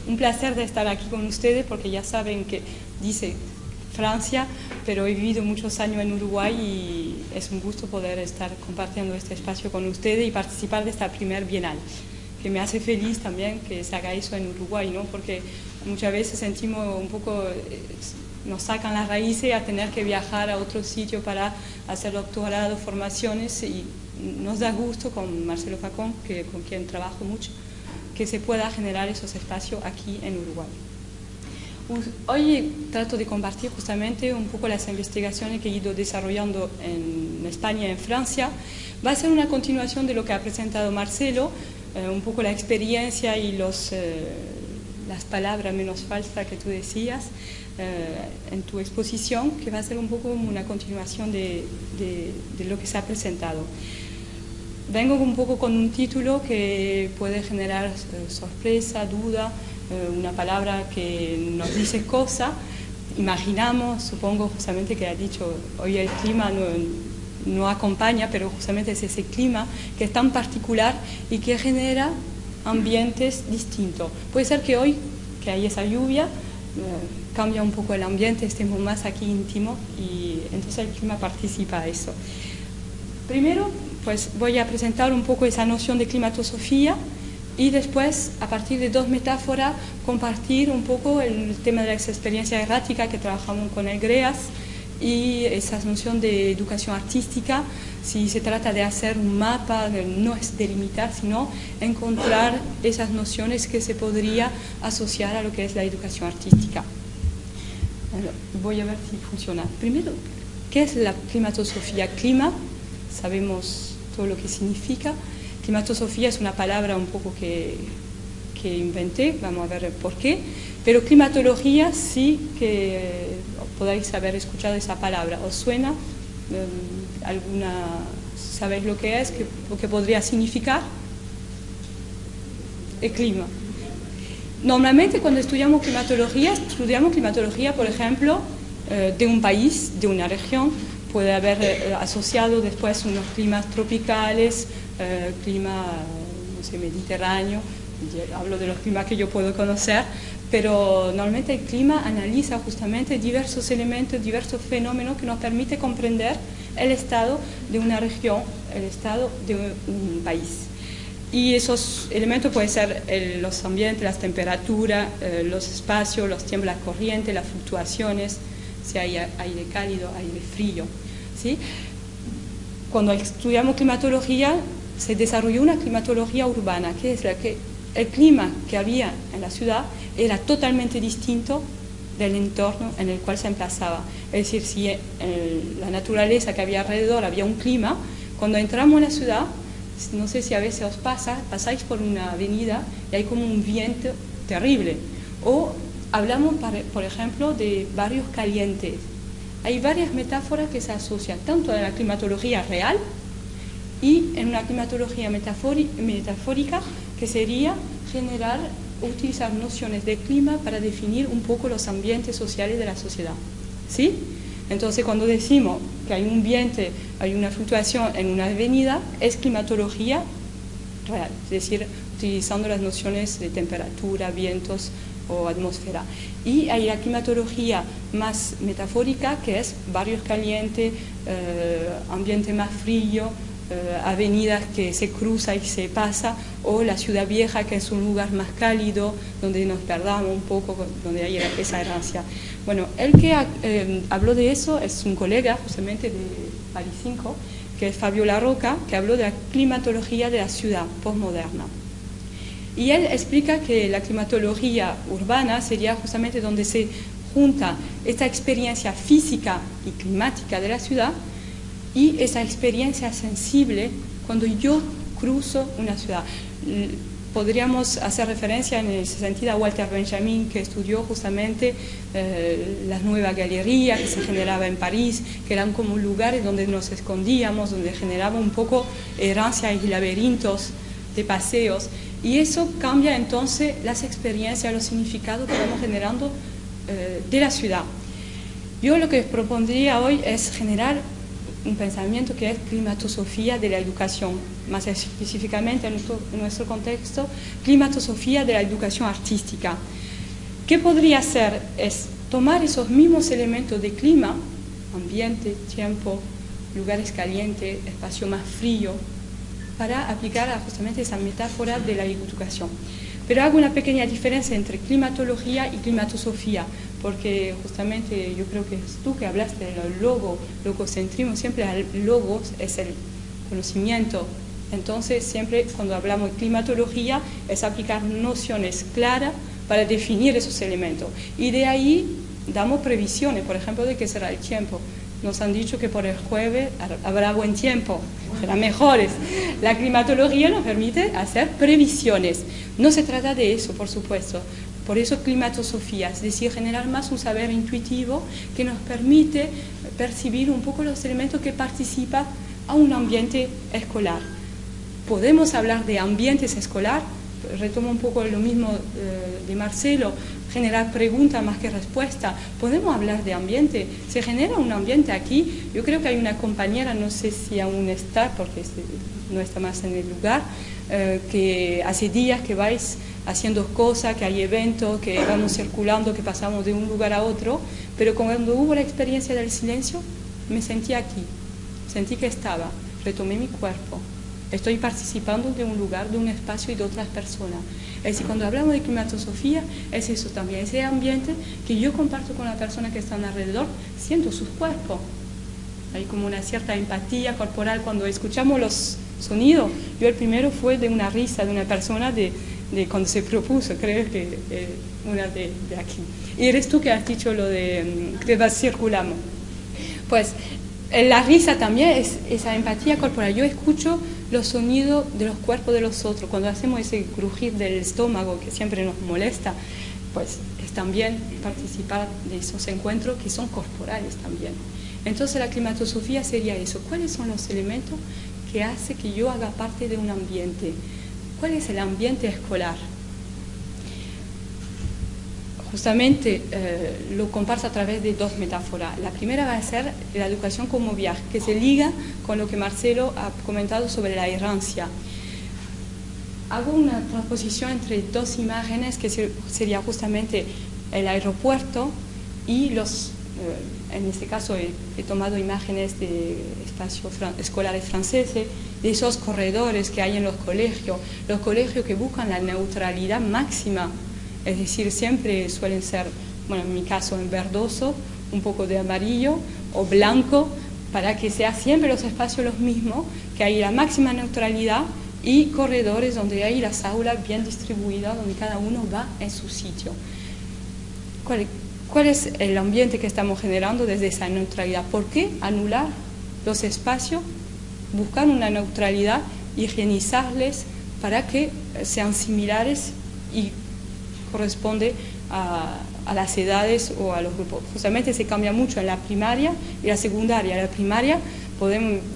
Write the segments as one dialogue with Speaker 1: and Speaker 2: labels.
Speaker 1: Un placer de estar aquí con ustedes porque ya saben que dice Francia, pero he vivido muchos años en Uruguay y es un gusto poder estar compartiendo este espacio con ustedes y participar de esta primer bienal, que me hace feliz también que se haga eso en Uruguay, ¿no? Porque muchas veces sentimos un poco, nos sacan las raíces a tener que viajar a otro sitio para hacer doctorado, formaciones, y nos da gusto con Marcelo Facón, con quien trabajo mucho, que se pueda generar esos espacios aquí en Uruguay. Hoy trato de compartir justamente un poco las investigaciones que he ido desarrollando en España y en Francia. Va a ser una continuación de lo que ha presentado Marcelo, un poco la experiencia y las palabras menos falsas que tú decías en tu exposición, que va a ser un poco una continuación de lo que se ha presentado. Vengo un poco con un título que puede generar sorpresa, duda, una palabra que nos dice cosa. Imaginamos, supongo justamente que ha dicho, hoy el clima no acompaña, pero justamente es ese clima que es tan particular y que genera ambientes distintos. Puede ser que hoy, que hay esa lluvia, cambia un poco el ambiente, estemos más aquí íntimos y entonces el clima participa a eso. Primero, pues voy a presentar un poco esa noción de climatosofía y después, a partir de dos metáforas, compartir un poco el tema de la experiencia errática que trabajamos con el GREAS y esa noción de educación artística, si se trata de hacer un mapa, no es delimitar, sino encontrar esas nociones que se podría asociar a lo que es la educación artística. Bueno, voy a ver si funciona. Primero, ¿qué es la climatosofía? Clima, sabemos todo lo que significa. Climatosofía es una palabra un poco que inventé, vamos a ver por qué, pero climatología sí que podéis haber escuchado esa palabra. ¿Os suena sabéis lo que es, lo que podría significar? El clima. Normalmente cuando estudiamos climatología, por ejemplo, de un país, de una región. Puede haber asociado después unos climas tropicales, clima, no sé, mediterráneo, hablo de los climas que yo puedo conocer, pero normalmente el clima analiza justamente diversos elementos, diversos fenómenos que nos permite comprender el estado de una región, el estado de un país. Y esos elementos pueden ser los ambientes, las temperaturas, los espacios, los tiempos, las corrientes, las fluctuaciones, si hay aire cálido, aire frío. ¿Sí? Cuando estudiamos climatología, se desarrolló una climatología urbana, que es la que el clima que había en la ciudad era totalmente distinto del entorno en el cual se emplazaba. Es decir, si en la naturaleza que había alrededor había un clima, cuando entramos en la ciudad, no sé si a veces os pasáis por una avenida y hay como un viento terrible. O hablamos, por ejemplo, de barrios calientes. Hay varias metáforas que se asocian tanto a la climatología real y en una climatología metafórica, que sería utilizar nociones de clima para definir un poco los ambientes sociales de la sociedad. ¿Sí? Entonces, cuando decimos que hay un ambiente, hay una fluctuación en una avenida, es climatología real, es decir, utilizando las nociones de temperatura, vientos o atmósfera. Y hay la climatología más metafórica, que es barrios calientes, ambiente más frío, avenidas que se cruza y se pasa, o la ciudad vieja, que es un lugar más cálido, donde nos perdamos un poco, donde hay esa herencia. Bueno, el que habló de eso es un colega justamente de París 5, que es Fabio Larroca, que habló de la climatología de la ciudad postmoderna. Y él explica que la climatología urbana sería justamente donde se junta esta experiencia física y climática de la ciudad y esa experiencia sensible cuando yo cruzo una ciudad. Podríamos hacer referencia en ese sentido a Walter Benjamin, que estudió justamente la nueva galería que se generaba en París, que eran como lugares donde nos escondíamos, donde generaba un poco errancia y laberintos de paseos. Y eso cambia entonces las experiencias, los significados que vamos generando de la ciudad. Yo lo que propondría hoy es generar un pensamiento que es climatosofía de la educación, más específicamente en nuestro contexto, climatosofía de la educación artística. ¿Qué podría hacer? Es tomar esos mismos elementos de clima, ambiente, tiempo, lugares calientes, espacio más frío, para aplicar justamente esa metáfora de la educación. Pero hago una pequeña diferencia entre climatología y climatosofía, porque justamente yo creo que es tú que hablaste del logocentrismo, siempre el logos es el conocimiento. Entonces siempre cuando hablamos de climatología es aplicar nociones claras para definir esos elementos. Y de ahí damos previsiones, por ejemplo, de qué será el tiempo. Nos han dicho que por el jueves habrá buen tiempo, serán mejores. La climatología nos permite hacer previsiones. No se trata de eso, por supuesto. Por eso climatosofía, es decir, generar más un saber intuitivo que nos permite percibir un poco los elementos que participan a un ambiente escolar. Podemos hablar de ambientes escolar, retomo un poco lo mismo de Marcelo, generar preguntas más que respuestas. Podemos hablar de ambiente, se genera un ambiente aquí. Yo creo que hay una compañera, no sé si aún está, porque no está más en el lugar, que hace días que vais haciendo cosas, que hay eventos, que vamos circulando, que pasamos de un lugar a otro, pero cuando hubo la experiencia del silencio, me sentí aquí, sentí que estaba, retomé mi cuerpo, estoy participando de un lugar, de un espacio y de otras personas. Es decir, cuando hablamos de climatosofía, es eso también, ese ambiente que yo comparto con las personas que están alrededor, siento sus cuerpos. Hay como una cierta empatía corporal cuando escuchamos los sonidos. Yo el primero fue de una risa de una persona de cuando se propuso, creo que una de aquí. Y eres tú que has dicho lo de que circulamos. Pues la risa también es esa empatía corporal. Yo escucho los sonidos de los cuerpos de los otros. Cuando hacemos ese crujir del estómago que siempre nos molesta, pues es también participar de esos encuentros que son corporales también. Entonces la climatosofía sería eso. ¿Cuáles son los elementos que hacen que yo haga parte de un ambiente? ¿Cuál es el ambiente escolar? Justamente lo comparto a través de dos metáforas. La primera va a ser la educación como viaje, que se liga con lo que Marcelo ha comentado sobre la errancia. Hago una transposición entre dos imágenes que sería justamente el aeropuerto y los, en este caso he tomado imágenes de espacios escolares franceses, de esos corredores que hay en los colegios que buscan la neutralidad máxima, es decir, siempre suelen ser, bueno, en mi caso en verdoso, un poco de amarillo o blanco, para que sean siempre los espacios los mismos, que hay la máxima neutralidad y corredores donde hay las aulas bien distribuidas, donde cada uno va en su sitio. ¿Cuál es el ambiente que estamos generando desde esa neutralidad? ¿Por qué anular los espacios, buscar una neutralidad, higienizarles para que sean similares y corresponde a las edades o a los grupos? Justamente se cambia mucho en la primaria y la secundaria. La primaria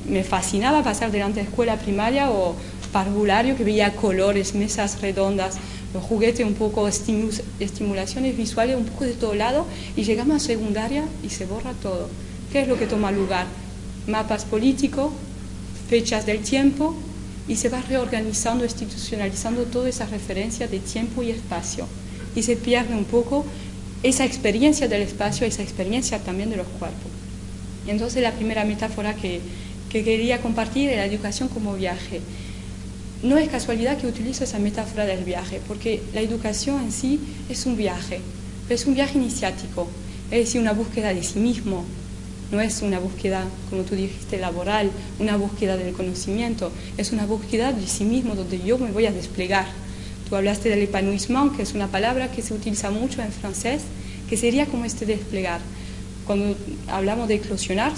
Speaker 1: me fascinaba pasar delante de escuela primaria o parvulario, que veía colores, mesas redondas, los juguetes, un poco estimulaciones visuales, un poco de todo lado, y llegamos a secundaria y se borra todo. ¿Qué es lo que toma lugar? Mapas políticos, fechas del tiempo, y se va reorganizando, institucionalizando todas esas referencias de tiempo y espacio. Y se pierde un poco esa experiencia del espacio, esa experiencia también de los cuerpos. Entonces la primera metáfora que quería compartir es la educación como viaje. No es casualidad que utilizo esa metáfora del viaje, porque la educación en sí es un viaje, pero es un viaje iniciático, es decir, una búsqueda de sí mismo. No es una búsqueda, como tú dijiste, laboral, una búsqueda del conocimiento, es una búsqueda de sí mismo donde yo me voy a desplegar. Tú hablaste del épanouissement, que es una palabra que se utiliza mucho en francés, que sería como este desplegar. Cuando hablamos de eclosionar,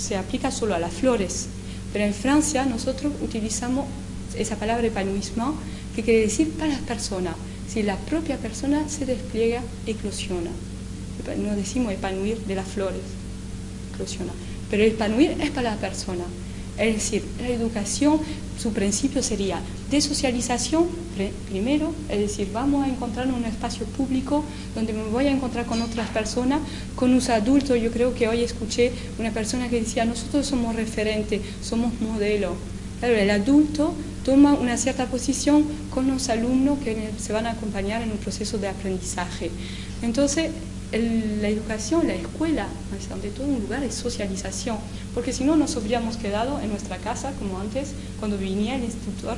Speaker 1: se aplica solo a las flores, pero en Francia nosotros utilizamos esa palabra épanouissement, que quiere decir para las personas. Si la propia persona se despliega, eclosiona. No decimos epanouir de las flores, eclosiona. Pero epanouir es para la persona. Es decir, la educación, su principio sería de socialización primero, es decir, vamos a encontrar un espacio público donde me voy a encontrar con otras personas, con los adultos. Yo creo que hoy escuché una persona que decía, nosotros somos referentes, somos modelos. Claro, el adulto toma una cierta posición con los alumnos que se van a acompañar en un proceso de aprendizaje. Entonces, la educación, la escuela, es ante todo un lugar de socialización, porque si no nos habríamos quedado en nuestra casa, como antes, cuando venía el instructor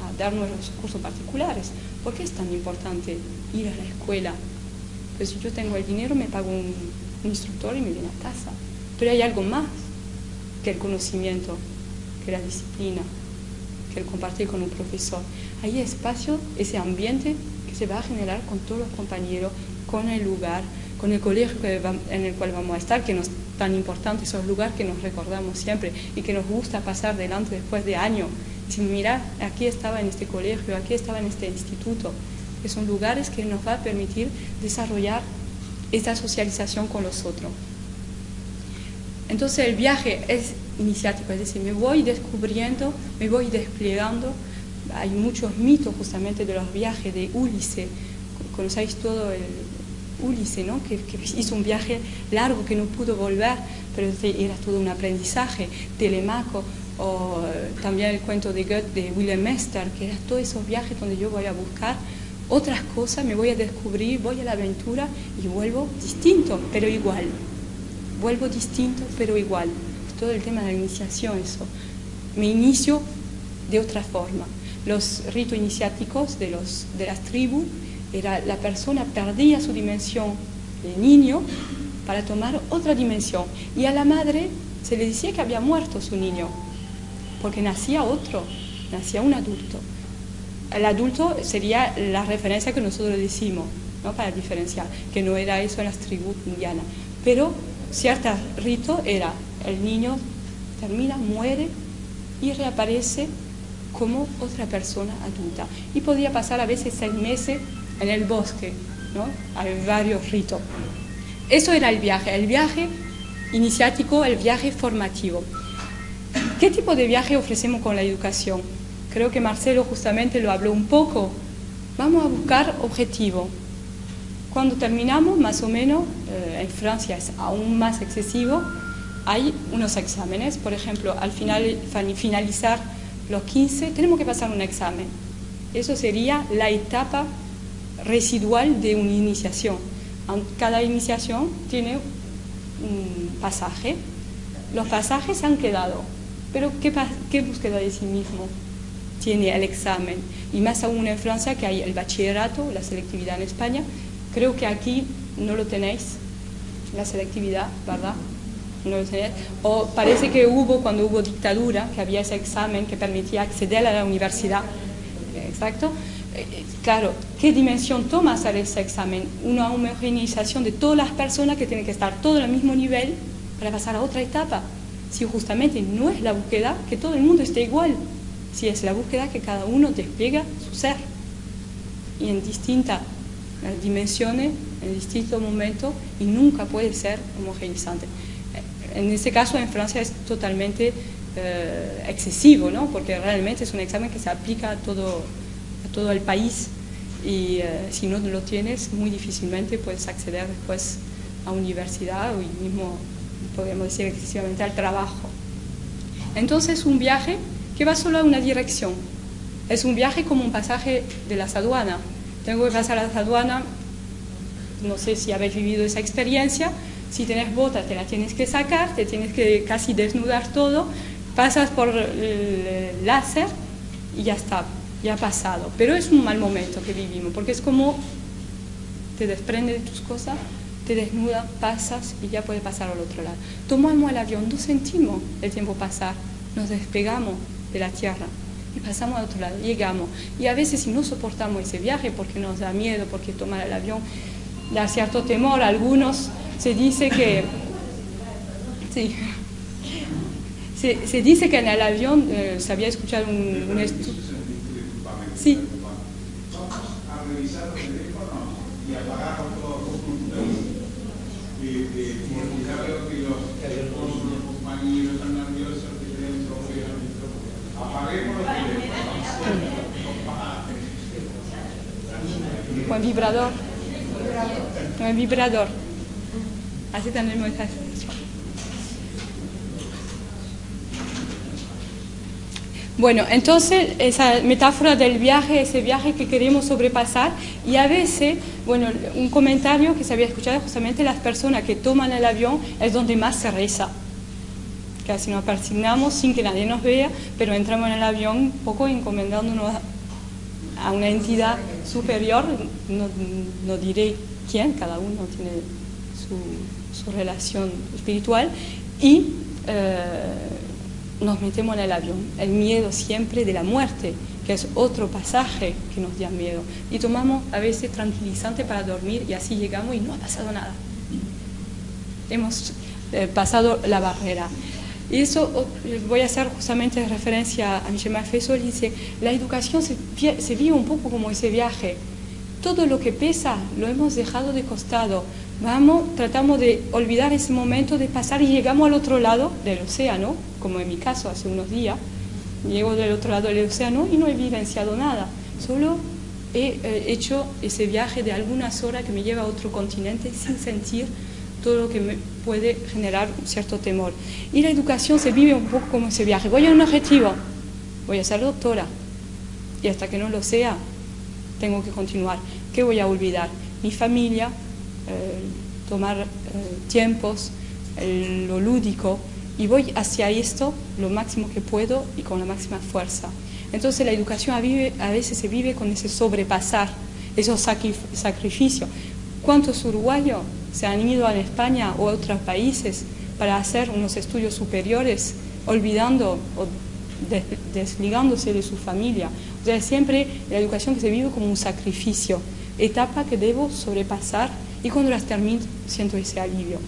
Speaker 1: a darnos los cursos particulares. ¿Por qué es tan importante ir a la escuela? Pues si yo tengo el dinero, me pago un instructor y me viene a casa. Pero hay algo más que el conocimiento, que la disciplina, que el compartir con un profesor. Hay espacio, ese ambiente que se va a generar con todos los compañeros, con el lugar, con el colegio en el cual vamos a estar, que no es tan importante, esos lugares que nos recordamos siempre y que nos gusta pasar delante después de años. Decir, mira, aquí estaba en este colegio, aquí estaba en este instituto, que son lugares que nos va a permitir desarrollar esta socialización con los otros. Entonces el viaje es iniciático, es decir, me voy descubriendo, me voy desplegando. Hay muchos mitos justamente de los viajes de Ulises. Conocéis todo el Ulises, ¿no? que hizo un viaje largo, que no pudo volver, pero era todo un aprendizaje. Telemaco, o también el cuento de Goethe, de Wilhelm Meister, que eran todos esos viajes donde yo voy a buscar otras cosas, me voy a descubrir, voy a la aventura y vuelvo distinto, pero igual. Vuelvo distinto, pero igual. Todo el tema de la iniciación, eso. Me inicio de otra forma. Los ritos iniciáticos de las tribus, era la persona perdía su dimensión de niño para tomar otra dimensión. Y a la madre se le decía que había muerto su niño, porque nacía otro, nacía un adulto. El adulto sería la referencia que nosotros decimos, ¿no? Para diferenciar, que no era eso en las tribus indianas. Pero cierto rito era, el niño termina, muere y reaparece como otra persona adulta. Y podía pasar a veces 6 meses en el bosque, ¿no? Hay varios ritos. Eso era el viaje iniciático, el viaje formativo. ¿Qué tipo de viaje ofrecemos con la educación? Creo que Marcelo justamente lo habló un poco. Vamos a buscar objetivo. Cuando terminamos, más o menos, en Francia es aún más excesivo, hay unos exámenes. Por ejemplo, al finalizar los 15, tenemos que pasar un examen. Eso sería la etapa residual de una iniciación. Cada iniciación tiene un pasaje. Los pasajes han quedado, pero ¿qué búsqueda de sí mismo tiene el examen? Y más aún en Francia, que hay el bachillerato, la selectividad en España. Creo que aquí no lo tenéis, la selectividad, ¿verdad? No lo tenéis. O parece que cuando hubo dictadura, que había ese examen que permitía acceder a la universidad. Exacto. Claro, ¿qué dimensión toma hacer ese examen? Una homogeneización de todas las personas que tienen que estar todos al mismo nivel para pasar a otra etapa. Si justamente no es la búsqueda que todo el mundo esté igual, si es la búsqueda que cada uno despliega su ser y en distintas dimensiones, en distintos momentos, y nunca puede ser homogeneizante. En este caso en Francia es totalmente excesivo, ¿no? Porque realmente es un examen que se aplica a todo el país y si no lo tienes muy difícilmente puedes acceder después a universidad o mismo, podríamos decir excesivamente, al trabajo. Entonces un viaje que va solo a una dirección, es un viaje como un pasaje de las aduanas. Tengo que pasar a las aduanas, no sé si habéis vivido esa experiencia, si tenés botas te las tienes que sacar, te tienes que casi desnudar todo, pasas por el láser y ya está, ya ha pasado. Pero es un mal momento que vivimos, porque es como te desprende de tus cosas, te desnuda, pasas y ya puedes pasar al otro lado. Tomamos el avión, no sentimos el tiempo pasar, nos despegamos de la tierra y pasamos al otro lado, llegamos. Y a veces si no soportamos ese viaje porque nos da miedo, porque tomar el avión da cierto temor, algunos se dice que... Sí, Se dice que en el avión se había escuchado un estudio. Sí.
Speaker 2: Vamos a revisar los teléfonos y apagar todos los puntos. Porque ya veo que los compañeros están nerviosos, que tienen problemas. Apaguemos los teléfonos.
Speaker 1: Un vibrador. Un vibrador. Así tenemos esta expresión. Bueno, entonces esa metáfora del viaje, ese viaje que queremos sobrepasar, y a veces, bueno, un comentario que se había escuchado, justamente las personas que toman el avión es donde más se reza. Casi nos persignamos sin que nadie nos vea, pero entramos en el avión un poco encomendándonos a una entidad superior, no diré quién, cada uno tiene su relación espiritual, y nos metemos en el avión. El miedo siempre de la muerte, que es otro pasaje que nos da miedo. Y tomamos a veces tranquilizante para dormir y así llegamos y no ha pasado nada. Hemos pasado la barrera. Y eso voy a hacer justamente referencia a Michel Maffesol, dice, la educación se vive un poco como ese viaje. Todo lo que pesa lo hemos dejado de costado. Tratamos de olvidar ese momento de pasar y llegamos al otro lado del océano, como en mi caso hace unos días. Llego del otro lado del océano y no he vivenciado nada. Solo he hecho ese viaje de algunas horas que me lleva a otro continente sin sentir todo lo que me puede generar un cierto temor. Y la educación se vive un poco como ese viaje. Voy a un objetivo, voy a ser doctora. Y hasta que no lo sea, tengo que continuar. ¿Qué voy a olvidar? Mi familia, tomar tiempos, lo lúdico, y voy hacia esto lo máximo que puedo y con la máxima fuerza. Entonces la educación a veces se vive con ese sobrepasar, esos sacrificios. ¿Cuántos uruguayos se han ido a España o a otros países para hacer unos estudios superiores, olvidando o desligándose de su familia? O sea, siempre la educación que se vive como un sacrificio, etapa que debo sobrepasar, y cuando las termino siento ese alivio.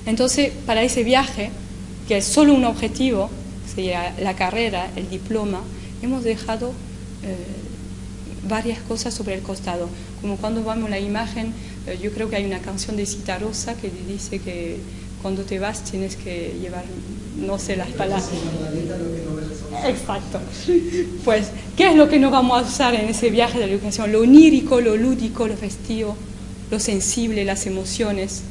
Speaker 1: Entonces, para ese viaje, que es solo un objetivo, sería la carrera, el diploma, hemos dejado varias cosas sobre el costado. Como cuando vemos la imagen, yo creo que hay una canción de Citarrosa que dice que cuando te vas tienes que llevar, no sé las palabras. Exacto. Pues, ¿qué es lo que no vamos a usar en ese viaje de la educación? Lo onírico, lo lúdico, lo festivo, lo sensible, las emociones.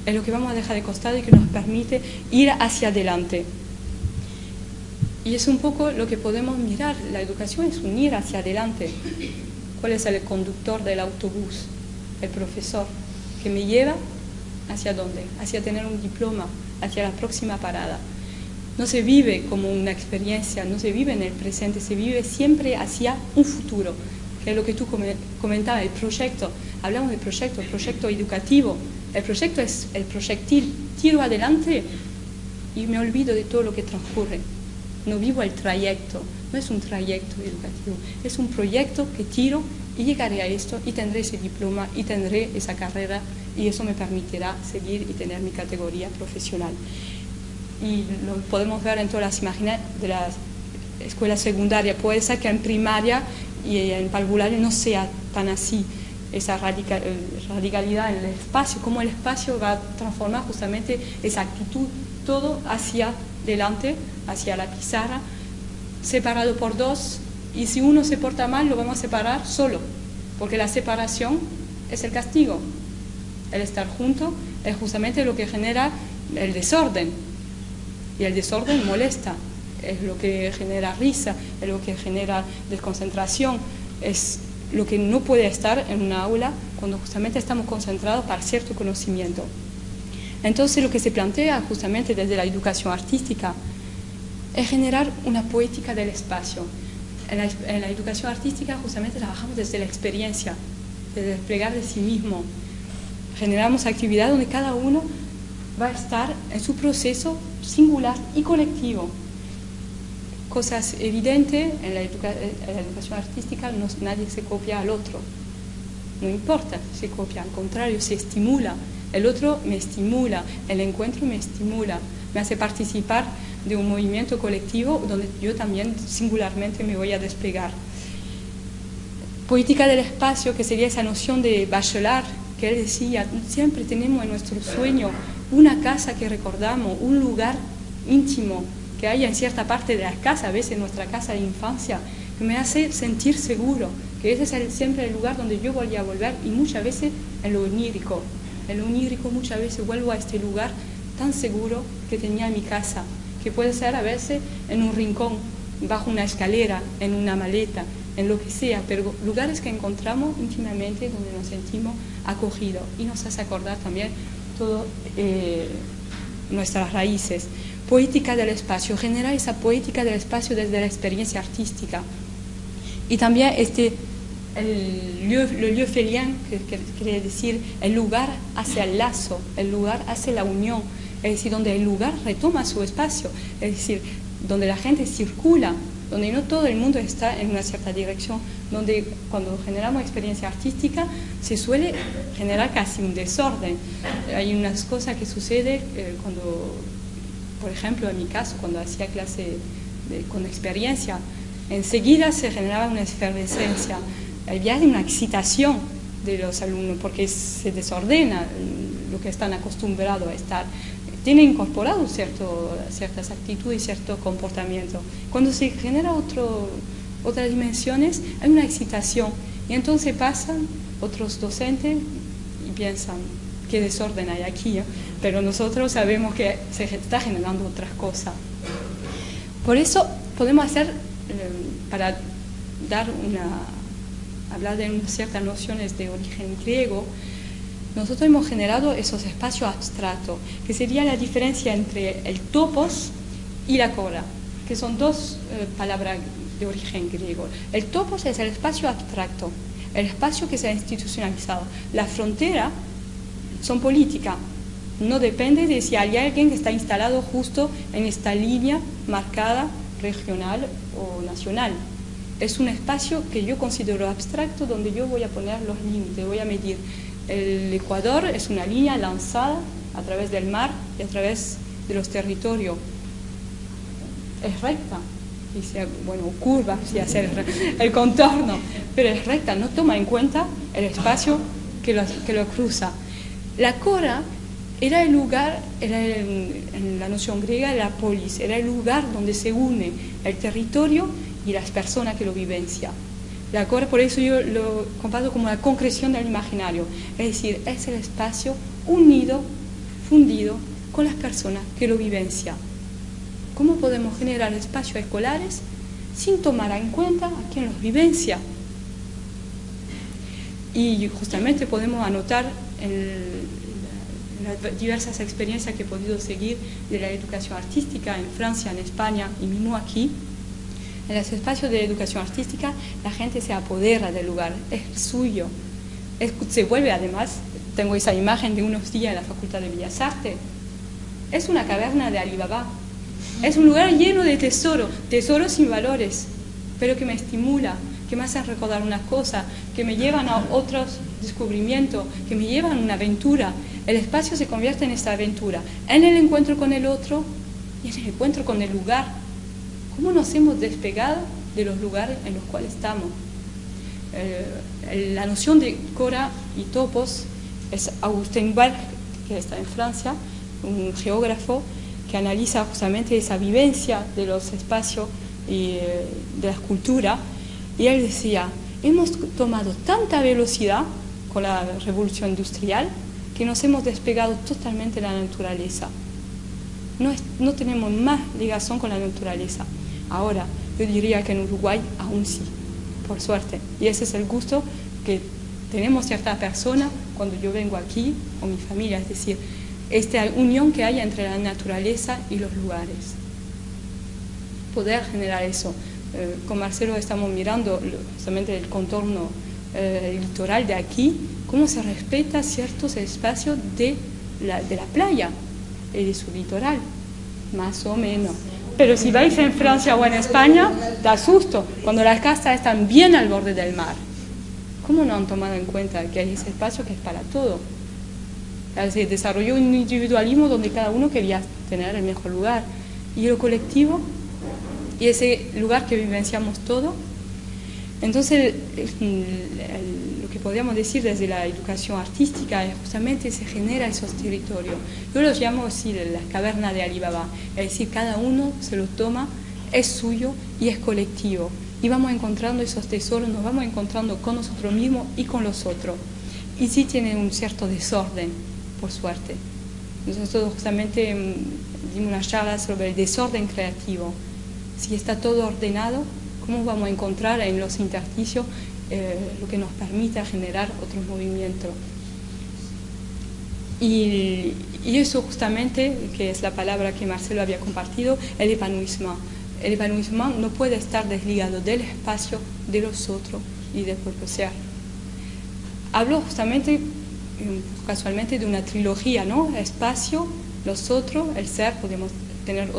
Speaker 1: Es lo que vamos a dejar de costado y que nos permite ir hacia adelante. Y es un poco lo que podemos mirar. La educación es un ir hacia adelante. ¿Cuál es el conductor del autobús? El profesor, que me lleva hacia dónde, hacia tener un diploma, hacia la próxima parada. No se vive como una experiencia, no se vive en el presente, se vive siempre hacia un futuro, que es lo que tú comentabas, el proyecto. Hablamos de proyecto, el proyecto educativo. El proyecto es el proyectil, tiro adelante y me olvido de todo lo que transcurre. No vivo el trayecto, no es un trayecto educativo, es un proyecto que tiro y llegaré a esto y tendré ese diploma y tendré esa carrera y eso me permitirá seguir y tener mi categoría profesional. Y lo podemos ver en todas las imágenes de las escuelas secundarias. Puede ser que en primaria y en parvulario no sea tan así, esa radicalidad en el espacio, cómo el espacio va a transformar justamente esa actitud, todo hacia delante, hacia la pizarra, separado por dos, y si uno se porta mal lo vamos a separar solo, porque la separación es el castigo. El estar junto es justamente lo que genera el desorden, y el desorden molesta, es lo que genera risa, es lo que genera desconcentración, es lo que no puede estar en una aula cuando justamente estamos concentrados para cierto conocimiento. Entonces lo que se plantea justamente desde la educación artística es generar una poética del espacio. En la educación artística justamente trabajamos desde la experiencia, desde desplegar de sí mismo. Generamos actividades donde cada uno va a estar en su proceso singular y colectivo. Cosas evidentes, en la educación artística nadie se copia al otro. No importa si se copia, al contrario, se estimula, el otro me estimula, el encuentro me estimula, me hace participar de un movimiento colectivo donde yo también singularmente me voy a desplegar. Poética del espacio, que sería esa noción de Bachelard, que él decía, siempre tenemos en nuestro sueño una casa que recordamos, un lugar íntimo que hay en cierta parte de la casa, a veces nuestra casa de infancia, que me hace sentir seguro, que ese es siempre el lugar donde yo voy a volver, y muchas veces en lo onírico. En lo onírico muchas veces vuelvo a este lugar tan seguro que tenía en mi casa, que puede ser a veces en un rincón, bajo una escalera, en una maleta, en lo que sea, pero lugares que encontramos íntimamente donde nos sentimos acogidos y nos hace acordar también todo nuestras raíces. Poética del espacio, genera esa poética del espacio desde la experiencia artística. Y también el lieu félin, que quiere decir el lugar hacia el lazo, el lugar hacia la unión, es decir, donde el lugar retoma su espacio, es decir, donde la gente circula, donde no todo el mundo está en una cierta dirección, donde cuando generamos experiencia artística se suele generar casi un desorden. Hay unas cosas que suceden cuando, por ejemplo, en mi caso, cuando hacía clase con experiencia, enseguida se generaba una efervescencia, había una excitación de los alumnos porque se desordena lo que están acostumbrados a estar. Tiene incorporado ciertas actitudes y cierto comportamiento. Cuando se genera otras dimensiones, hay una excitación. Y entonces pasan otros docentes y piensan, qué desorden hay aquí, ¿eh? Pero nosotros sabemos que se está generando otras cosas. Por eso podemos hacer, para hablar de ciertas nociones de origen griego, nosotros hemos generado esos espacios abstractos, que sería la diferencia entre el topos y la cora, que son dos palabras de origen griego. El topos es el espacio abstracto, el espacio que se ha institucionalizado. La frontera son políticas, no depende de si hay alguien que está instalado justo en esta línea marcada regional o nacional. Es un espacio que yo considero abstracto, donde yo voy a poner los límites, voy a medir. El Ecuador es una línea lanzada a través del mar y a través de los territorios. Es recta, curva, si hace el contorno, pero es recta, no toma en cuenta el espacio que lo cruza. La cora era el lugar, en la noción griega, la polis, era el lugar donde se une el territorio y las personas que lo vivencian. La cora, por eso yo lo comparo como la concreción del imaginario, es decir, es el espacio unido, fundido con las personas que lo vivencian. ¿Cómo podemos generar espacios escolares sin tomar en cuenta a quien los vivencia? Y justamente podemos anotar las diversas experiencias que he podido seguir de la educación artística en Francia, en España y mismo aquí. En los espacios de educación artística la gente se apodera del lugar, es suyo. Se vuelve, además, tengo esa imagen de unos días en la Facultad de Bellas Artes, es una caverna de Alibaba, es un lugar lleno de tesoros sin valores, pero que me estimula, que me hacen recordar una cosa, que me llevan a otros descubrimientos, que me llevan a una aventura. El espacio se convierte en esta aventura, en el encuentro con el otro y en el encuentro con el lugar. ¿Cómo nos hemos despegado de los lugares en los cuales estamos? La noción de cora y topos es Augustin Berg, que está en Francia, un geógrafo que analiza justamente esa vivencia de los espacios y de la cultura, y él decía, hemos tomado tanta velocidad con la revolución industrial que nos hemos despegado totalmente de la naturaleza. No tenemos más ligación con la naturaleza. Ahora, yo diría que en Uruguay aún sí, por suerte. Y ese es el gusto que tenemos ciertas personas cuando yo vengo aquí con mi familia, es decir, esta unión que hay entre la naturaleza y los lugares. Poder generar eso. Con Marcelo estamos mirando justamente el contorno litoral de aquí, cómo se respeta ciertos espacios de la playa y de su litoral, más o menos. Pero si vais en Francia o en España, da susto, cuando las casas están bien al borde del mar. ¿Cómo no han tomado en cuenta que hay ese espacio que es para todo? Se desarrolló un individualismo donde cada uno quería tener el mejor lugar. Y lo colectivo, y ese lugar que vivenciamos todo. Entonces, lo que podríamos decir desde la educación artística es justamente se genera esos territorios. Yo los llamo así la caverna de Alibaba, es decir, cada uno se lo toma, es suyo y es colectivo. Y vamos encontrando esos tesoros, nos vamos encontrando con nosotros mismos y con los otros. Y sí tiene un cierto desorden, por suerte. Nosotros justamente dimos una charla sobre el desorden creativo. Si está todo ordenado, ¿cómo vamos a encontrar en los intersticios lo que nos permita generar otros movimientos? Y eso justamente, que es la palabra que Marcelo había compartido, el épanouissement. El épanouissement no puede estar desligado del espacio, de los otros y del propio ser. Hablo justamente, casualmente, de una trilogía, ¿no? Espacio, los otros, el ser, podemos tener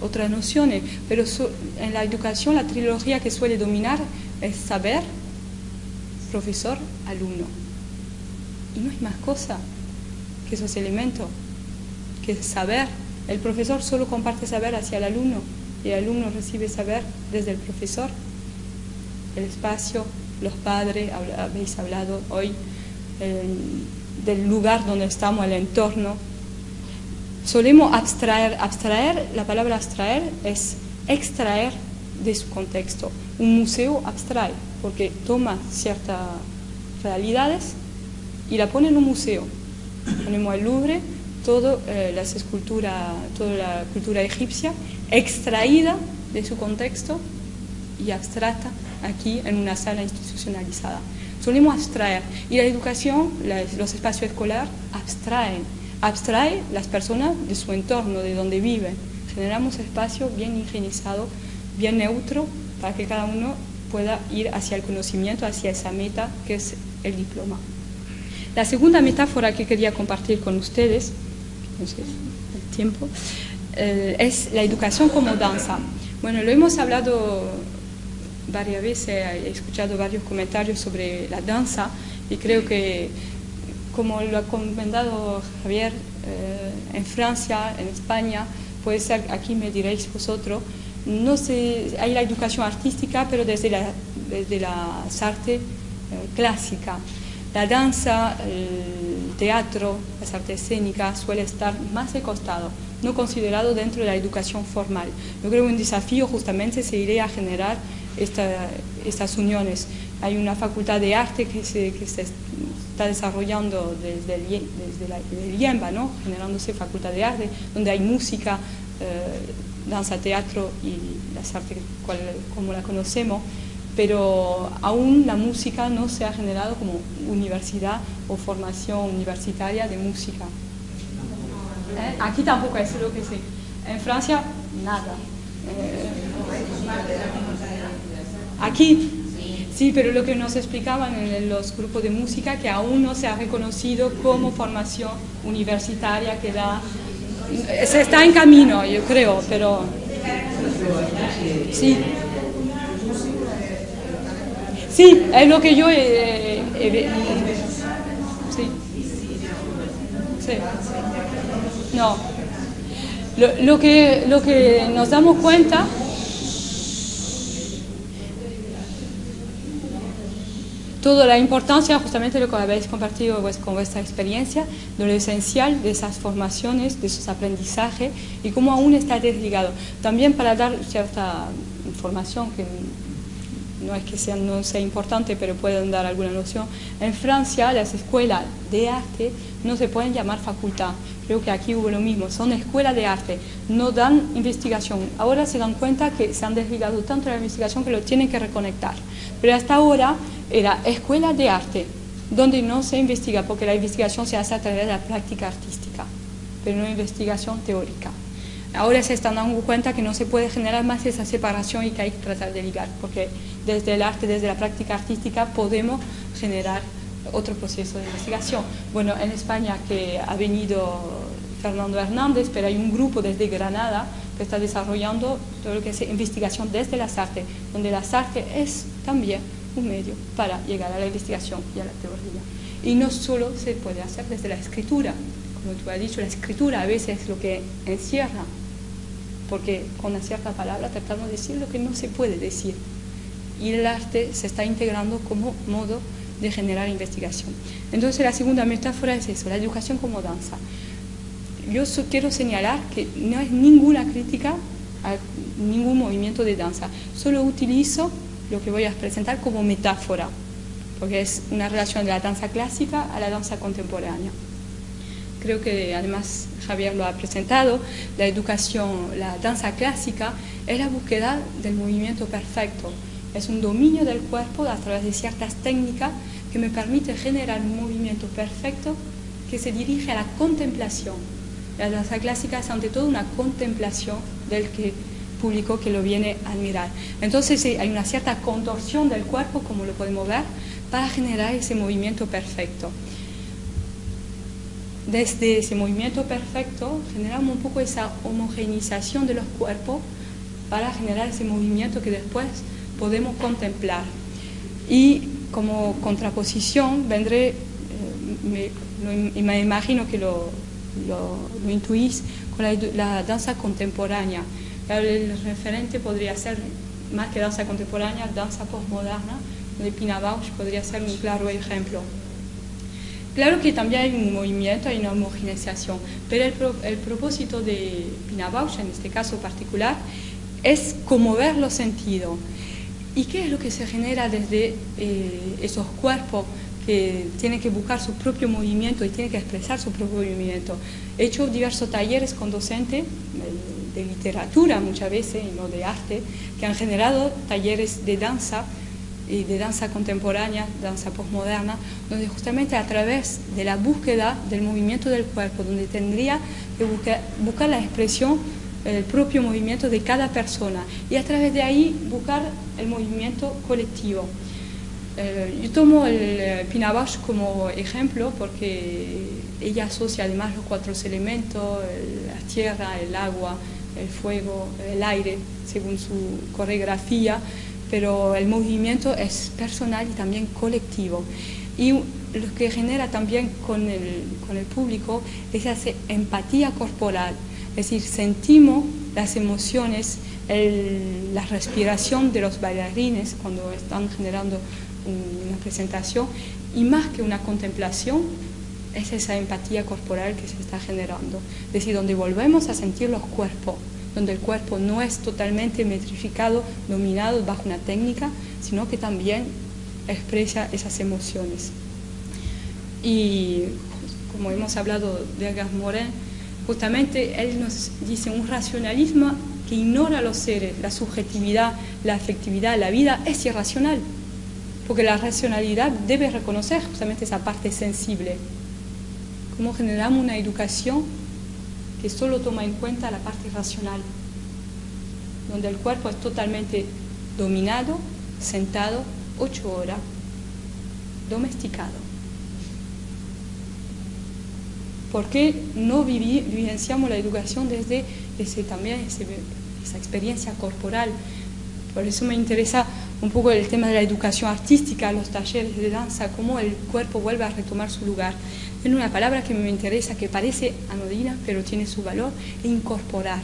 Speaker 1: otras nociones, pero en la educación la trilogía que suele dominar es saber, profesor, alumno. Y no hay más cosa que esos elementos, que saber. El profesor solo comparte saber hacia el alumno y el alumno recibe saber desde el profesor. El espacio, los padres, habéis hablado hoy del lugar donde estamos, el entorno. Solemos abstraer, la palabra abstraer es extraer de su contexto. Un museo abstrae, porque toma ciertas realidades y la pone en un museo. Ponemos el Louvre, toda la cultura egipcia, extraída de su contexto y abstrata aquí en una sala institucionalizada. Solemos abstraer, y la educación, los espacios escolares abstrae las personas de su entorno, de donde viven. Generamos espacios bien higienizados, bien neutros, para que cada uno pueda ir hacia el conocimiento, hacia esa meta que es el diploma. La segunda metáfora que quería compartir con ustedes, no sé, el tiempo, es la educación como danza. Bueno, lo hemos hablado varias veces, he escuchado varios comentarios sobre la danza y creo que, como lo ha comentado Javier, en Francia, en España, puede ser, aquí me diréis vosotros, no sé, hay la educación artística, pero desde las artes clásicas. La danza, el teatro, las artes escénicas suele estar más de costado, no considerado dentro de la educación formal. Yo creo que un desafío justamente sería a generar estas uniones. Hay una facultad de arte que se está desarrollando desde el IEMBA, ¿no? Generándose facultad de arte, donde hay música, danza, teatro y las artes como la conocemos, pero aún la música no se ha generado como universidad o formación universitaria de música. Aquí tampoco, es lo que sé. En Francia, nada. Aquí, sí, pero lo que nos explicaban en los grupos de música, que aún no se ha reconocido como formación universitaria que da... Se está en camino, yo creo, pero... Sí. Sí, es lo que yo sí. Sí. No. Lo que nos damos cuenta toda la importancia, justamente lo que habéis compartido con vuestra experiencia, de lo esencial de esas formaciones, de esos aprendizajes y cómo aún está desligado. También para dar cierta información que no es que no sea importante, pero pueden dar alguna noción. En Francia, las escuelas de arte no se pueden llamar facultad. Creo que aquí hubo lo mismo. Son escuelas de arte, no dan investigación. Ahora se dan cuenta que se han desligado tanto de la investigación que lo tienen que reconectar. Pero hasta ahora era escuela de arte, donde no se investiga, porque la investigación se hace a través de la práctica artística, pero no investigación teórica. Ahora se están dando cuenta que no se puede generar más esa separación y que hay que tratar de ligar, porque desde el arte, desde la práctica artística, podemos generar otro proceso de investigación. Bueno, en España que ha venido Fernando Hernández, pero hay un grupo desde Granada que está desarrollando todo lo que es investigación desde las artes, donde las artes es también un medio para llegar a la investigación y a la teoría. Y no solo se puede hacer desde la escritura. Como tú has dicho, la escritura a veces es lo que encierra, porque con una cierta palabra tratamos de decir lo que no se puede decir. Y el arte se está integrando como modo de generar investigación. Entonces la segunda metáfora es eso, la educación como danza. Yo quiero señalar que no es ninguna crítica a ningún movimiento de danza, solo utilizo lo que voy a presentar como metáfora, porque es una relación de la danza clásica a la danza contemporánea. Creo que además Javier lo ha presentado, la educación, la danza clásica es la búsqueda del movimiento perfecto, es un dominio del cuerpo a través de ciertas técnicas que me permite generar un movimiento perfecto que se dirige a la contemplación. La danza clásica es ante todo una contemplación del público que lo viene a admirar. Entonces hay una cierta contorsión del cuerpo, como lo podemos ver, para generar ese movimiento perfecto. Desde ese movimiento perfecto generamos un poco esa homogeneización de los cuerpos para generar ese movimiento que después podemos contemplar. Y como contraposición vendré, me imagino que lo intuís, con la danza contemporánea. El referente podría ser, más que danza contemporánea, danza postmoderna, de Pina Bausch podría ser un claro ejemplo. Claro que también hay un movimiento, hay una homogeneización, pero el propósito de Pina Bausch, en este caso particular, es conmover los sentidos. ¿Y qué es lo que se genera desde esos cuerpos que tienen que buscar su propio movimiento y tienen que expresar su propio movimiento? He hecho diversos talleres con docentes de literatura muchas veces y no de arte, que han generado talleres de danza y de danza contemporánea, danza postmoderna, donde justamente a través de la búsqueda del movimiento del cuerpo, donde tendría que buscar la expresión, el propio movimiento de cada persona y a través de ahí buscar el movimiento colectivo. Yo tomo el Pina Bausch como ejemplo porque ella asocia además los 4 elementos, la tierra, el agua, el fuego, el aire, según su coreografía, pero el movimiento es personal y también colectivo. Y lo que genera también con el público es esa empatía corporal, es decir, sentimos las emociones, la respiración de los bailarines cuando están generando una presentación, y más que una contemplación, es esa empatía corporal que se está generando. Es decir, donde volvemos a sentir los cuerpos, donde el cuerpo no es totalmente metrificado, dominado bajo una técnica, sino que también expresa esas emociones. Y como hemos hablado de Edgar Morin, justamente él nos dice un racionalismo que ignora los seres, la subjetividad, la afectividad, la vida es irracional, porque la racionalidad debe reconocer justamente esa parte sensible. ¿Cómo generamos una educación que solo toma en cuenta la parte racional, donde el cuerpo es totalmente dominado, sentado 8 horas, domesticado? ¿Por qué no vivenciamos la educación desde esa experiencia corporal? Por eso me interesa un poco el tema de la educación artística, los talleres de danza, cómo el cuerpo vuelve a retomar su lugar. En una palabra que me interesa, que parece anodina, pero tiene su valor, incorporar.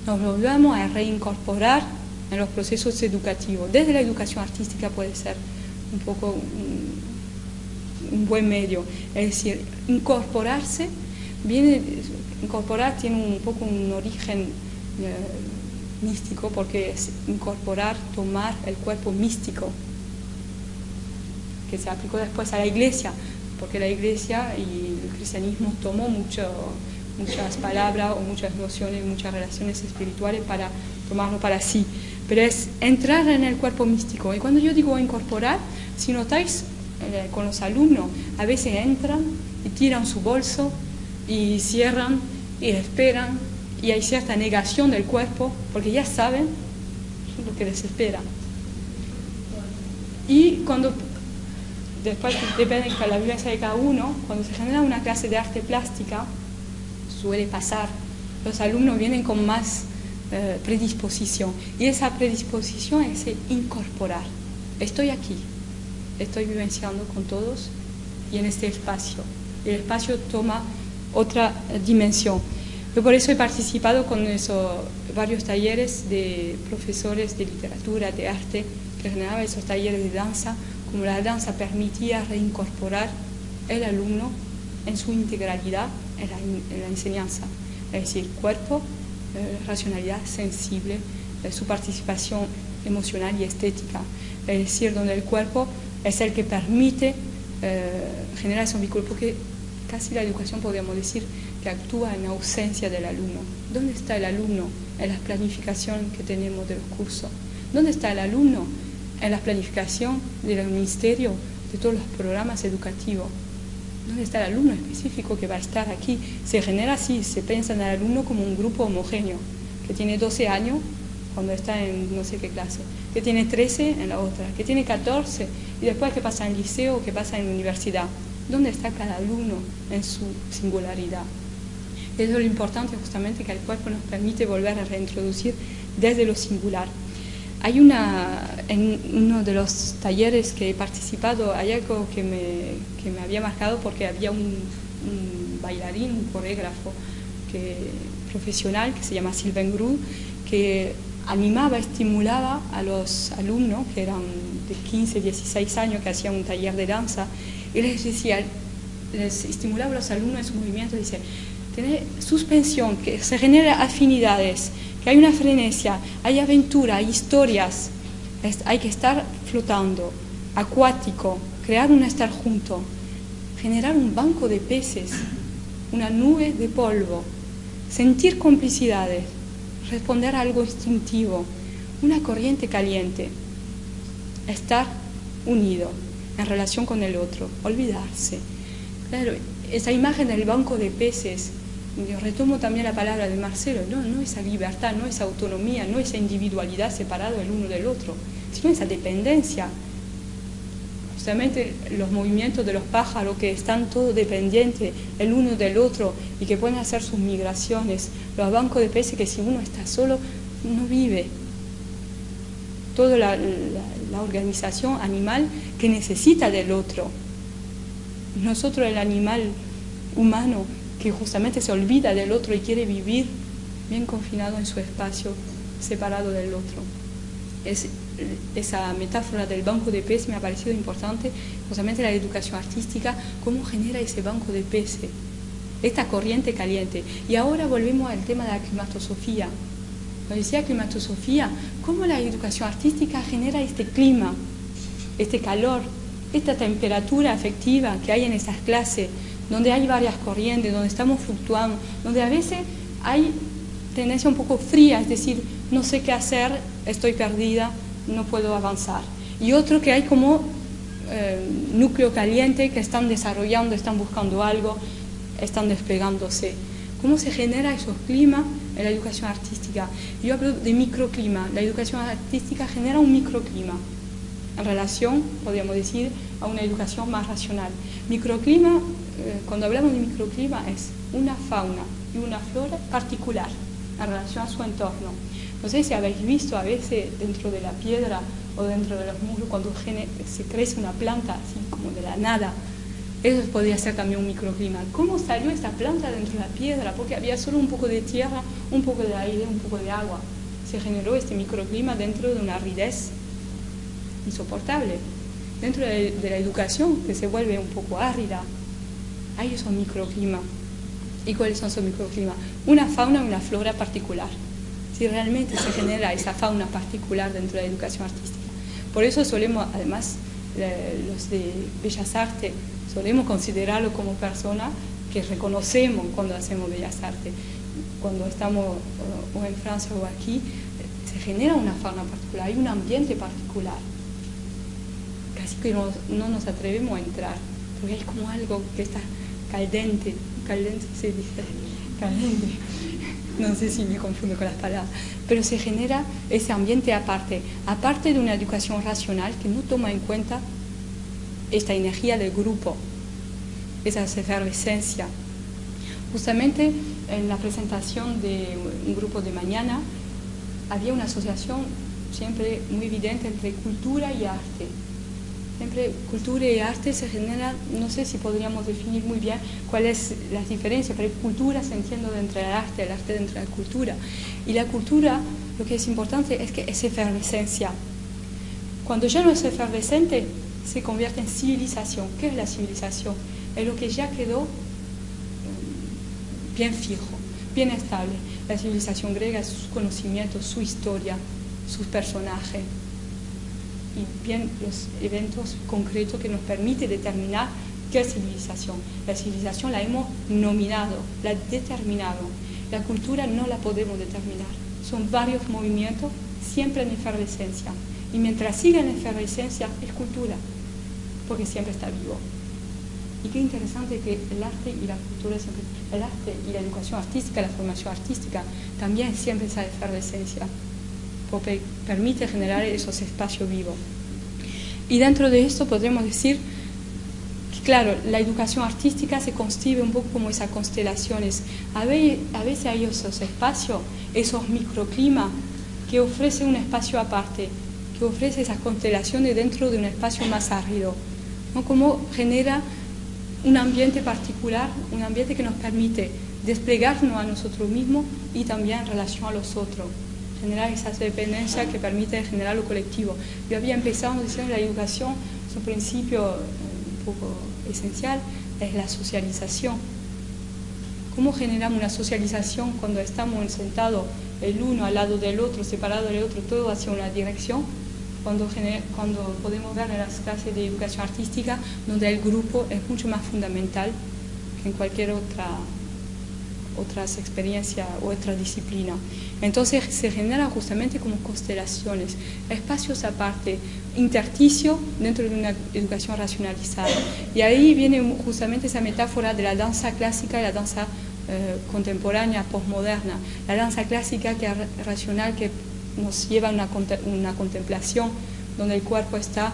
Speaker 1: Nos volvemos a reincorporar en los procesos educativos. Desde la educación artística puede ser un poco un buen medio. Es decir, incorporarse, incorporar tiene un poco un origen místico, porque es incorporar, tomar el cuerpo místico, que se aplicó después a la Iglesia, porque la Iglesia y el cristianismo tomó muchas palabras o muchas nociones, muchas relaciones espirituales para tomarlo para sí. Pero es entrar en el cuerpo místico. Y cuando yo digo incorporar, si notáis con los alumnos, a veces entran y tiran su bolso y cierran y esperan, y hay cierta negación del cuerpo porque ya saben lo que les espera. Y cuando después depende de la vivencia de cada uno, cuando se genera una clase de arte plástica, suele pasar, los alumnos vienen con más predisposición, y esa predisposición es incorporar. Estoy aquí, estoy vivenciando con todos y en este espacio. El espacio toma otra dimensión. Yo por eso he participado con varios talleres de profesores de literatura, de arte, que generaban esos talleres de danza, como la danza permitía reincorporar el alumno en su integralidad en la enseñanza, es decir, cuerpo, racionalidad sensible, su participación emocional y estética, es decir, donde el cuerpo es el que permite generar esos vínculos, porque casi la educación podríamos decir que actúa en ausencia del alumno. ¿Dónde está el alumno en la planificación que tenemos de los cursos? ¿Dónde está el alumno en la planificación del ministerio de todos los programas educativos? ¿Dónde está el alumno específico que va a estar aquí? Se genera así, se piensa en el alumno como un grupo homogéneo, que tiene 12 años cuando está en no sé qué clase, que tiene 13 en la otra, que tiene 14 y después que pasa en liceo o que pasa en universidad. ¿Dónde está cada alumno en su singularidad? Eso es lo importante justamente, que el cuerpo nos permite volver a reintroducir desde lo singular. En uno de los talleres que he participado, hay algo que me había marcado, porque había un bailarín, un coreógrafo profesional que se llama Sylvain Grou, que animaba, estimulaba a los alumnos que eran de 15, 16 años, que hacían un taller de danza, y les estimulaba a los alumnos en su movimiento, dice, tiene suspensión, que se genera afinidades, que hay una frenesia, hay aventura, hay historias, hay que estar flotando, acuático, crear un estar junto, generar un banco de peces, una nube de polvo, sentir complicidades, responder a algo instintivo, una corriente caliente, estar unido en relación con el otro, olvidarse. Claro, esa imagen del banco de peces, yo retomo también la palabra de Marcelo, no esa libertad, no esa autonomía, no esa individualidad separada el uno del otro, sino esa dependencia. Justamente los movimientos de los pájaros, que están todos dependientes el uno del otro y que pueden hacer sus migraciones, los bancos de peces, que si uno está solo no vive. Toda la organización animal que necesita del otro. Nosotros, el animal humano, que justamente se olvida del otro y quiere vivir bien confinado en su espacio, separado del otro. Esa metáfora del banco de peces me ha parecido importante, justamente la educación artística, cómo genera ese banco de peces, esta corriente caliente. Y ahora volvemos al tema de la climatosofía. Nos decía climatosofía, cómo la educación artística genera este clima, este calor, esta temperatura afectiva que hay en esas clases, donde hay varias corrientes, donde estamos fluctuando, donde a veces hay tendencia un poco fría, es decir, no sé qué hacer, estoy perdida, no puedo avanzar. Y otro que hay como núcleo caliente, que están desarrollando, están buscando algo, están despegándose. ¿Cómo se genera esos climas en la educación artística? Yo hablo de microclima. La educación artística genera un microclima en relación, podríamos decir, a una educación más racional. Microclima, cuando hablamos de microclima, es una fauna y una flora particular en relación a su entorno. No sé si habéis visto a veces dentro de la piedra o dentro de los muros, cuando se crece una planta así como de la nada. Eso podría ser también un microclima. ¿Cómo salió esta planta dentro de la piedra? Porque había solo un poco de tierra, un poco de aire, un poco de agua. Se generó este microclima dentro de una aridez insoportable. Dentro de la educación, que se vuelve un poco árida, hay esos microclimas. ¿Y cuáles son esos microclimas? Una fauna y una flora particular. Si realmente se genera esa fauna particular dentro de la educación artística. Por eso solemos, además, los de Bellas Artes, solemos considerarlo como personas que reconocemos cuando hacemos Bellas Artes. Cuando estamos o en Francia o aquí, se genera una fauna particular, hay un ambiente particular. Casi que no nos atrevemos a entrar, porque hay como algo que está caldente se dice, caliente. No sé si me confundo con las palabras, pero se genera ese ambiente aparte de una educación racional que no toma en cuenta esta energía del grupo, esa efervescencia. Justamente en la presentación de un grupo de mañana había una asociación siempre muy evidente entre cultura y arte. Siempre cultura y arte se generan, no sé si podríamos definir muy bien cuál es la diferencia, pero cultura se entiende dentro del arte, el arte dentro de la cultura. Y la cultura, lo que es importante es que es efervescencia. Cuando ya no es efervescente, se convierte en civilización. ¿Qué es la civilización? Es lo que ya quedó bien fijo, bien estable. La civilización griega es sus conocimientos, su historia, sus personajes y bien los eventos concretos que nos permiten determinar qué es civilización. La civilización la hemos nominado, la determinado. La cultura no la podemos determinar. Son varios movimientos siempre en efervescencia. Y mientras siga en efervescencia es cultura, porque siempre está vivo. Y qué interesante que el arte y la cultura siempre, el arte y la educación artística, la formación artística, también siempre esa efervescencia, porque permite generar esos espacios vivos. Y dentro de esto podríamos decir que, claro, la educación artística se constituye un poco como esas constelaciones. A veces hay esos espacios, esos microclimas que ofrecen un espacio aparte, que ofrece esas constelaciones dentro de un espacio más árido, ¿no? Como genera un ambiente particular, un ambiente que nos permite desplegarnos a nosotros mismos y también en relación a los otros, generar esa dependencia que permite generar lo colectivo. Yo había empezado diciendo que la educación, su principio un poco esencial, es la socialización. ¿Cómo generamos una socialización cuando estamos sentados el uno al lado del otro, separados del otro, todo hacia una dirección? Cuando podemos ver en las clases de educación artística, donde el grupo es mucho más fundamental que en cualquier otras experiencias o otra disciplina. Entonces se generan justamente como constelaciones, espacios aparte, intersticio dentro de una educación racionalizada. Y ahí viene justamente esa metáfora de la danza clásica y la danza contemporánea, postmoderna. La danza clásica que es racional, que nos lleva a una contemplación donde el cuerpo está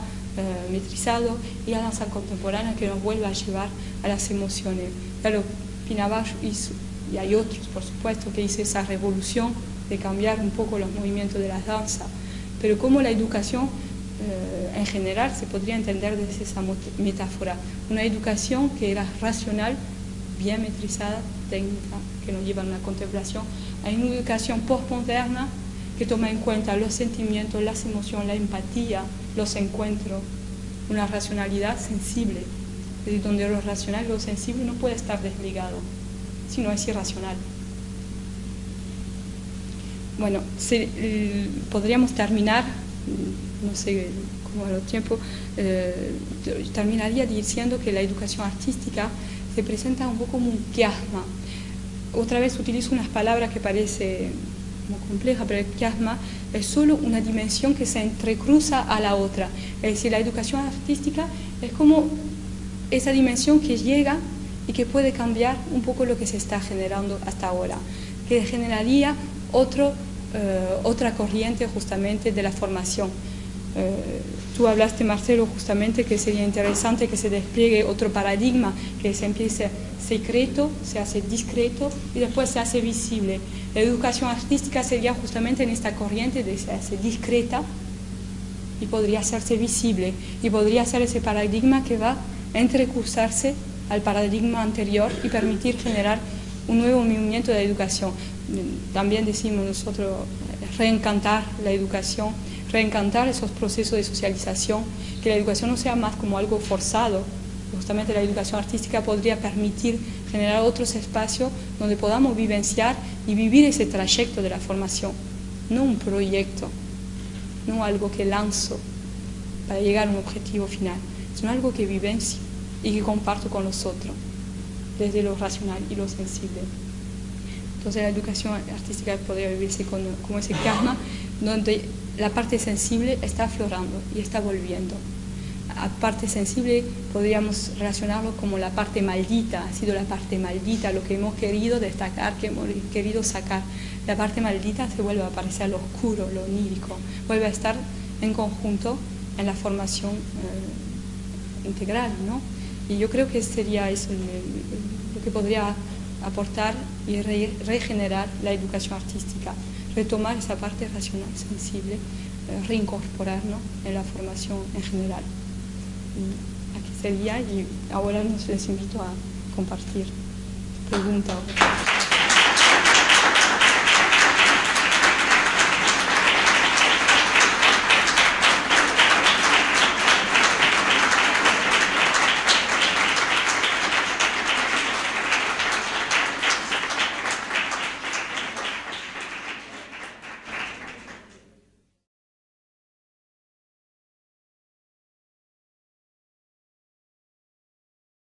Speaker 1: metrizado, y la danza contemporánea que nos vuelve a llevar a las emociones. Claro, Pinabajo hizo, y hay otros por supuesto, que hizo esa revolución de cambiar un poco los movimientos de las danzas, pero como la educación en general se podría entender desde esa metáfora, una educación que era racional, bien metrizada, técnica, que nos lleva a una contemplación, hay una educación postmoderna que toma en cuenta los sentimientos, las emociones, la empatía, los encuentros, una racionalidad sensible, es decir, donde lo racional y lo sensible no puede estar desligado, sino es irracional. Bueno, podríamos terminar, no sé cómo va el tiempo, terminaría diciendo que la educación artística se presenta un poco como un quiasma. Otra vez utilizo unas palabras que parece muy compleja, pero el quiasma es solo una dimensión que se entrecruza a la otra. Es decir, la educación artística es como esa dimensión que llega y que puede cambiar un poco lo que se está generando hasta ahora, que generaría otra corriente justamente de la formación. Tú hablaste, Marcelo, justamente que sería interesante que se despliegue otro paradigma, que se empiece secreto, se hace discreto y después se hace visible. La educación artística sería justamente en esta corriente de se hace discreta y podría hacerse visible, y podría ser ese paradigma que va a entrecruzarse al paradigma anterior y permitir generar un nuevo movimiento de educación. También decimos nosotros reencantar la educación, reencantar esos procesos de socialización, que la educación no sea más como algo forzado. Justamente la educación artística podría permitir generar otros espacios donde podamos vivenciar y vivir ese trayecto de la formación, no un proyecto, no algo que lanzo para llegar a un objetivo final, sino algo que vivencio y que comparto con los otros, desde lo racional y lo sensible. Entonces la educación artística podría vivirse como ese quiasma, donde la parte sensible está aflorando y está volviendo. A parte sensible podríamos relacionarlo como la parte maldita, ha sido la parte maldita, lo que hemos querido destacar, que hemos querido sacar. La parte maldita se vuelve a aparecer lo oscuro, lo onírico, vuelve a estar en conjunto en la formación integral, ¿no? Y yo creo que sería eso lo que podría aportar y regenerar la educación artística, retomar esa parte racional, sensible, reincorporarnos en la formación en general. y aquí sería, y ahora les invito a compartir preguntas.